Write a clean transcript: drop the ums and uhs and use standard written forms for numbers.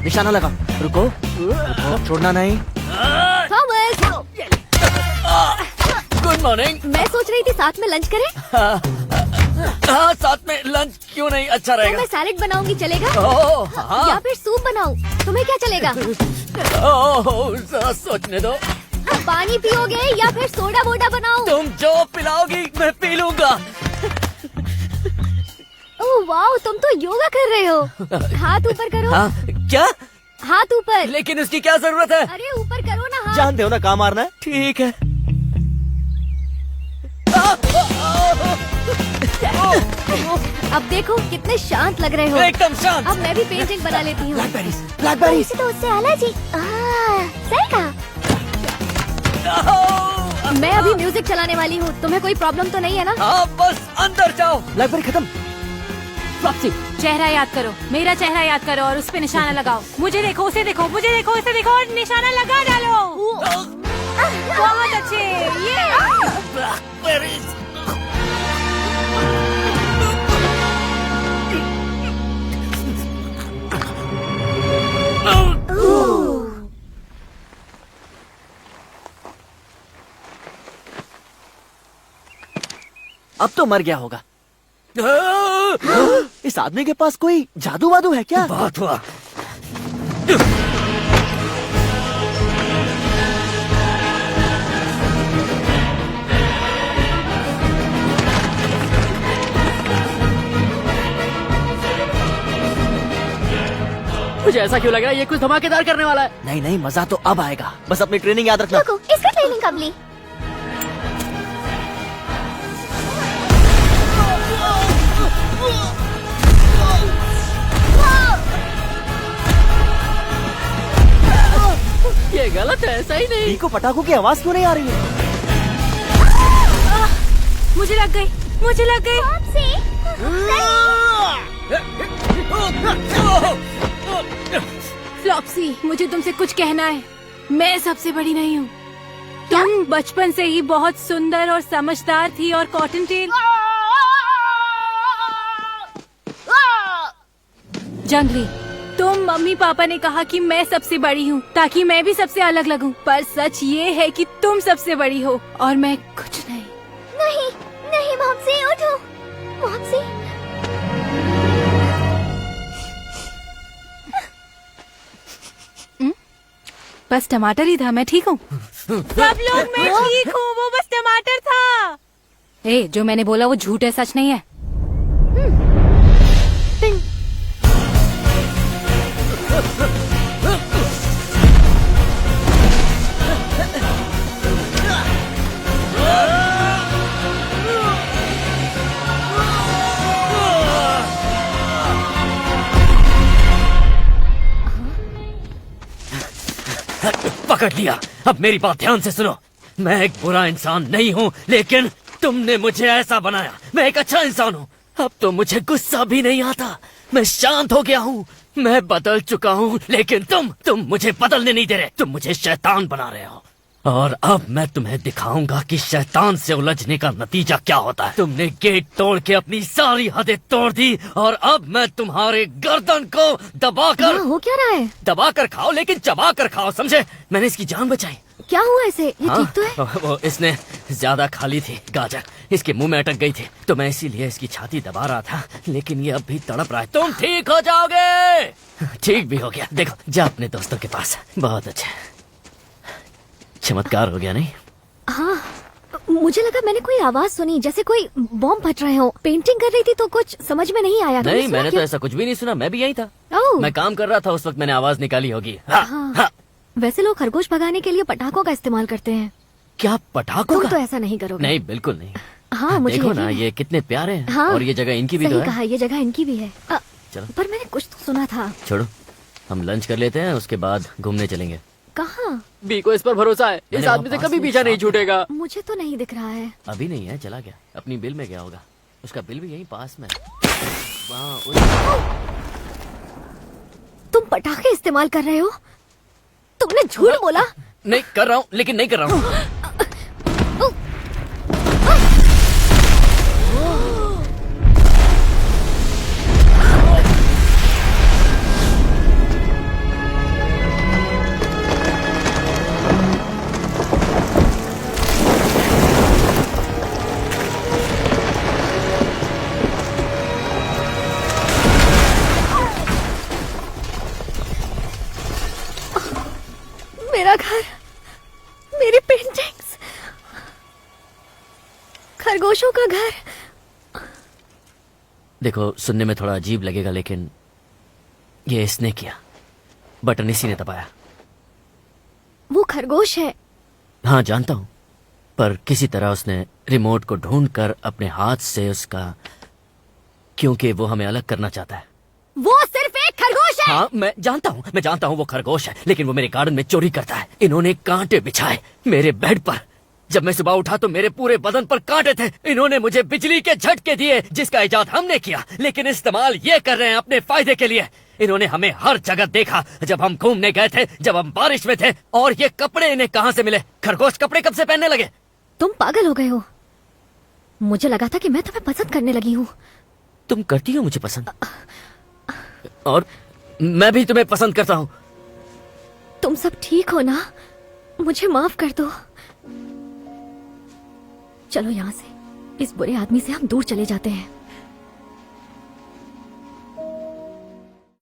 निशाना लगा। रुको, छोड़ना नहीं। Thomas, good morning. मैं सोच रही थी साथ में लंच करें। हाँ, साथ में लंच क्यों नहीं, अच्छा तो रहेगा। मैं सैलेड बनाऊंगी, चलेगा? ओह, हाँ। या फिर सूप बनाऊं, तुम्हें क्या चलेगा? ओह, जरा सोचने दो। पानी पियोगे या फिर सोडा वोडा बनाऊं? तुम जो पिलाओगी मैं पी लूंगा। ओह वाओ, तुम तो योगा कर रहे हो। हाथ ऊपर करो। हाँ, क्या? हाथ ऊपर। लेकिन उसकी क्या जरूरत है? अरे ऊपर करो ना हाथ। जानते हो ना कहाँ मारना है। ठीक है। अब देखो कितने शांत लग रहे हो। एकदम शांत। अब मैं भी पेंटिंग बना लेती हूँ। Blackberries, blackberries. तो उससे एलर्जी। सही कहा। मैं अभी म्यूजिक चलाने वाली हूँ, तुम्हें कोई प्रॉब्लम तो नहीं है ना? हाँ, बस अंदर जाओ। ब्लैकबेरी खत्म। फ्लॉप्सी, चेहरा याद करो, मेरा चेहरा याद करो और उस पे निशाना लगाओ। मुझे देखो, उसे देखो, मुझे देखो, उसे देखो और निशाना लगा डालो। बहुत अच्छे, ये। ब्लैकबेरीज। अब तो मर गया होगा। इस आदमी के पास कोई जादू वादू है क्या? बात हुआ। मुझे ऐसा क्यों लग रहा है ये कुछ धमाकेदार करने वाला है। नहीं नहीं, मजा तो अब आएगा। बस अपनी ट्रेनिंग याद रखना। रुको, इसका ट्रेनिंग कब ली? ये गलत है, सही नहीं। को पटाखों की आवाज क्यों नहीं आ रही है? मुझे लग गई, मुझे लग गई। फ्लॉप्सी, मुझे तुमसे कुछ कहना है। मैं सबसे बड़ी नहीं हूँ। तुम बचपन से ही बहुत सुंदर और समझदार थी और कॉटन टेल जंगली, तुम मम्मी पापा ने कहा कि मैं सबसे बड़ी हूँ ताकि मैं भी सबसे अलग लगूं, पर सच ये है कि तुम सबसे बड़ी हो और मैं कुछ नहीं। नहीं, नहीं मॉम्सी, उठो। मॉम्सी। बस टमाटर ही था, मैं ठीक हूँ। सब लोग, मैं ठीक हूँ, वो बस टमाटर था। ए, जो मैंने बोला वो झूठ है, सच नहीं है। पकड़ लिया। अब मेरी बात ध्यान से सुनो। मैं एक बुरा इंसान नहीं हूँ, लेकिन तुमने मुझे ऐसा बनाया। मैं एक अच्छा इंसान हूँ। अब तो मुझे गुस्सा भी नहीं आता। मैं शांत हो गया हूँ। मैं बदल चुका हूँ, लेकिन तुम मुझे बदलने नहीं दे रहे। तुम मुझे शैतान बना रहे हो। और अब मैं तुम्हें दिखाऊंगा कि शैतान से उलझने का नतीजा क्या होता है। तुमने गेट तोड़ के अपनी सारी हदें तोड़ दी और अब मैं तुम्हारे गर्दन को दबाकर हो क्या रहा है? दबाकर खाओ, लेकिन चबा कर खाओ, समझे? मैंने इसकी जान बचाई। क्या हुआ इसे? ये ठीक तो है? वो इसने ज्यादा खा ली थी गाजर, इसके मुंह में अटक गई थी, तो मैं इसीलिए इसकी छाती दबा रहा था, लेकिन ये अब भी तड़प रहा है। तुम ठीक हो जाओगे। ठीक भी हो गया। देखो, जा अपने दोस्तों के पास। बहुत अच्छा, चमत्कार हो गया नहीं? हाँ, मुझे लगा मैंने कोई आवाज सुनी, जैसे कोई बॉम्ब फट रहे हो। पेंटिंग कर रही थी तो कुछ समझ में नहीं आया। नहीं, मैंने तो ऐसा कुछ भी नहीं सुना। मैं भी यही था। मैं काम कर रहा था उस वक्त, मैंने आवाज निकाली होगी। हाँ। वैसे लोग खरगोश भगाने के लिए पटाखों का इस्तेमाल करते हैं। क्या पटाखों तुम का? तो ऐसा नहीं करोगे। नहीं, बिल्कुल नहीं। हाँ, मुझे देखो यकीन ना, है। ये कितने प्यारे हैं। हाँ, और ये जगह इनकी भी तो सही है। कहा, ये जगह इनकी भी है। चलो। पर मैंने कुछ तो सुना था। छोड़ो, हम लंच कर लेते हैं, उसके बाद घूमने चलेंगे। कहाँ? बी को इस पर भरोसा है, इस मैंने आदमी से वहाँ कभी पास में पीछा नहीं साफ- छूटेगा। मुझे तो नहीं दिख रहा है। अभी नहीं है, चला गया। अपनी बिल में गया होगा। उसका बिल भी यहीं पास में है। वहाँ तुम पटाखे इस्तेमाल कर रहे हो? तुमने झूठ बोला। नहीं कर रहा हूँ, लेकिन नहीं कर रहा हूँ। मेरा घर, मेरी पेंटिंग्स, खरगोशों का घर। देखो, सुनने में थोड़ा अजीब लगेगा, लेकिन ये इसने किया। बटन इसी ने दबाया। वो खरगोश है। हाँ, जानता हूं, पर किसी तरह उसने रिमोट को ढूंढकर अपने हाथ से उसका, क्योंकि वो हमें अलग करना चाहता है। वो सिर्फ एक खरगोश है। हाँ, मैं जानता हूँ वो खरगोश है, लेकिन वो मेरे गार्डन में चोरी करता है। इन्होंने कांटे बिछाए मेरे बेड पर। जब मैं सुबह उठा तो मेरे पूरे बदन पर कांटे थे। इन्होंने मुझे बिजली के झटके दिए, जिसका इजाद हमने किया, लेकिन इस्तेमाल ये कर रहे हैं अपने फायदे के लिए। इन्होंने हमें हर जगह देखा, जब हम घूमने गए थे, जब हम बारिश में थे। और ये कपड़े इन्हें कहाँ से मिले? खरगोश कपड़े कब से पहनने लगे? तुम पागल हो गए हो। मुझे लगा था कि मैं तुम्हें पसंद करने लगी हूँ। तुम करती हो मुझे पसंद, और मैं भी तुम्हें पसंद करता हूँ। तुम सब ठीक हो ना? मुझे माफ कर दो। चलो यहाँ से, इस बुरे आदमी से हम दूर चले जाते हैं।